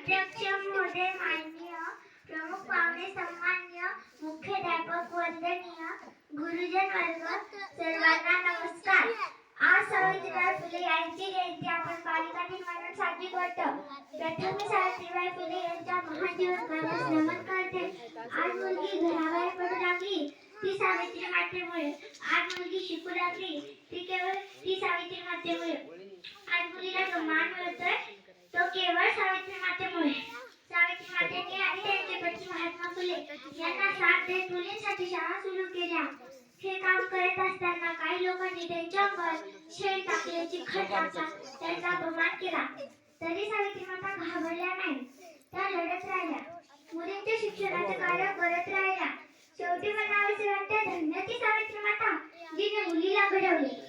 अध्यक्ष महोदय, माननीय प्रमुख पाहुणे, सन्माननीय मुख्याध्यापक, वंदनीय गुरुजन वर्ग, सर्वांना नमस्कार. आज सावित्रीबाई फुले यांची जयंती आपण बालिका दिन म्हणून साजरी करतो. प्रथम मी सावित्रीबाई फुले यांच्या महान जीवन कार्यास नमन करते. आज मुलगी घराबाहेर पडू लागली ती सावित्री मातेमुळे. आज मुलगी शिकू लागली ती केवळ ती सावित्री मातेमुळे. आज मुलीला जो मान मिळतोय तो केवळ सावित्री मातेमुळे. सावित्री मातेने आणि त्यांचे पती महात्मा फुले यांना साथ देत मुलींसाठी शाळा सुरू केल्या. हे काम करत असताना काही लोकांनी त्यांच्या अंगावर शेण टाकल्याची खट टाकतात त्यांचा अपमान केला. तरी सावित्री माता घाबरल्या नाही. त्या लढत राहिल्या. मुलींच्या शिक्षणाचे कार्य करत राहिल्या. शेवटी म्हणावेसे वाटते, धन्य ती सावित्री माता जिने मुलीला घडवले.